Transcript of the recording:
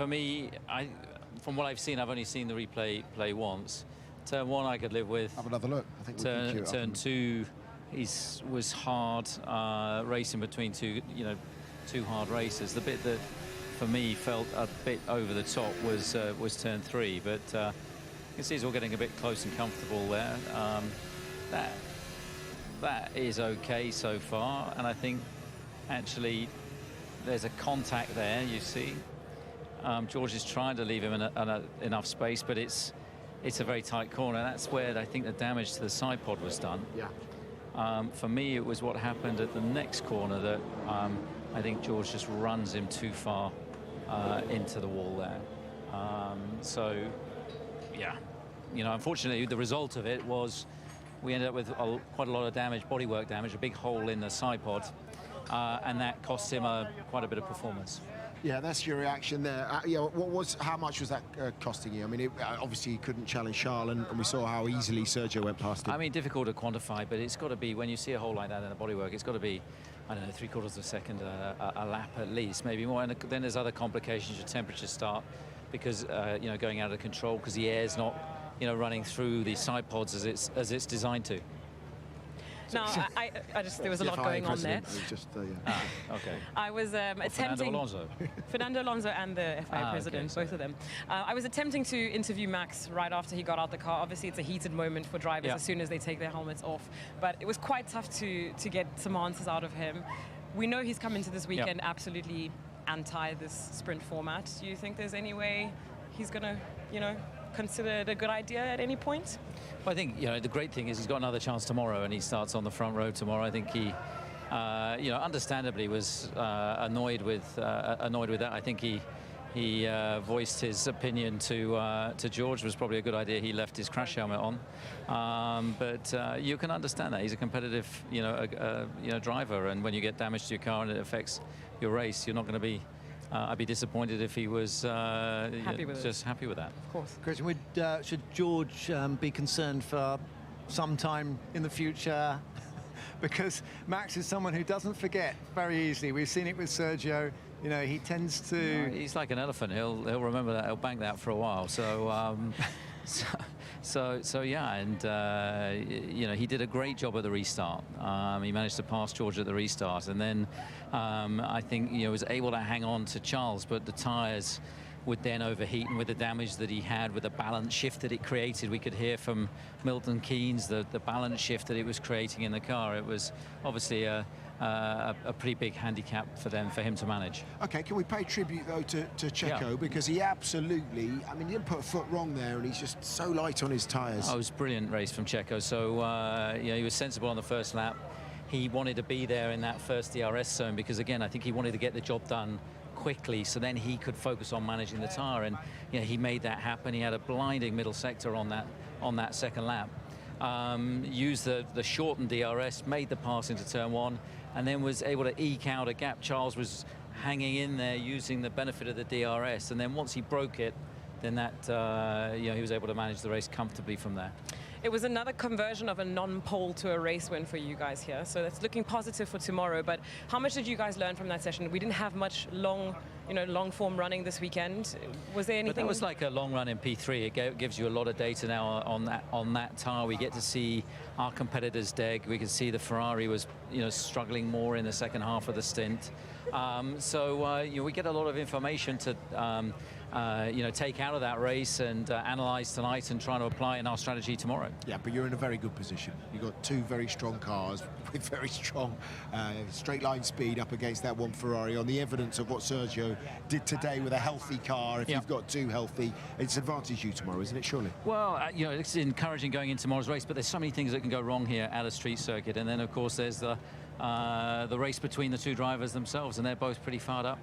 for me, from what I've seen, I've only seen the replay once. Turn 1 I could live with. Have another look. I think turn 2 was hard, racing between two hard races. The bit that for me felt a bit over the top was turn 3, but you can see it's all getting a bit close and comfortable there. That is okay so far, and I think actually there's a contact there. You see, George is trying to leave him enough space, but it's a very tight corner. That's where I think the damage to the side pod was done. Yeah. For me, it was what happened at the next corner that I think George just runs him too far into the wall there. So, yeah, unfortunately, the result of it was we ended up with quite a lot of damage, bodywork damage, a big hole in the side pod, and that cost him quite a bit of performance. Yeah, that's your reaction there. How much was that costing you? I mean, obviously you couldn't challenge Charles, and we saw how easily Sergio went past him. I mean, difficult to quantify, but it's got to be, when you see a hole like that in the bodywork, it's got to be, I don't know, 3/4 of a second, a lap at least, maybe more. And then there's other complications. Your temperatures start because going out of control because the air's not running through the side pods as it's designed to. No, there was a lot going on there. Okay. I was attempting... Fernando Alonso and the FIA president, both of them. I was attempting to interview Max right after he got out the car. Obviously, it's a heated moment for drivers as soon as they take their helmets off. But it was quite tough to get some answers out of him. We know he's come into this weekend absolutely anti this sprint format. Do you think there's any way he's going to, consider it a good idea at any point? Well, I think the great thing is he's got another chance tomorrow, and he starts on the front row tomorrow. I think he, understandably was annoyed with that. I think he voiced his opinion to George. It was probably a good idea he left his crash helmet on, but you can understand that he's a competitive driver, and when you get damage to your car and it affects your race, you're not going to be. I'd be disappointed if he was happy with that. Of course. Christian, should George be concerned for some time in the future? Because Max is someone who doesn't forget very easily. We've seen it with Sergio. He tends to... he's like an elephant. He'll remember that. He'll bank that for a while. So... So yeah, and he did a great job at the restart. He managed to pass George at the restart, and then I think was able to hang on to Charles, but the tyres would then overheat, and with the damage that he had, with the balance shift that it created, we could hear from Milton Keynes the balance shift that it was creating in the car. It was obviously a pretty big handicap for him to manage. Okay, can we pay tribute though to Checo, because he absolutely, I mean, he didn't put a foot wrong there, and he's just so light on his tyres. Oh, it was a brilliant race from Checo. So he was sensible on the first lap. He wanted to be there in that first DRS zone because, again, I think he wanted to get the job done quickly, so then he could focus on managing the tyre, and he made that happen. He had a blinding middle sector on that second lap. Used the shortened DRS, made the pass into turn 1, and then was able to eke out a gap. Charles was hanging in there using the benefit of the DRS, and then once he broke it, then that he was able to manage the race comfortably from there. It was another conversion of a non-pole to a race win for you guys here, so that's looking positive for tomorrow. But how much did you guys learn from that session? We didn't have much long form running this weekend. Was there anything? But that was like a long run in P3. It gives you a lot of data now on that tyre. We get to see our competitors' deg. We can see the Ferrari was struggling more in the second half of the stint. So we get a lot of information to take out of that race and analyse tonight and try to apply in our strategy tomorrow. Yeah, but you're in a very good position. You've got two very strong cars with very strong straight line speed up against that one Ferrari. On the evidence of what Sergio did today with a healthy car, if you've got two healthy, it's advantage you tomorrow, isn't it, surely? Well, it's encouraging going into tomorrow's race, but there's so many things that can go wrong here at a street circuit. And then, of course, there's the race between the two drivers themselves, and they're both pretty fired up.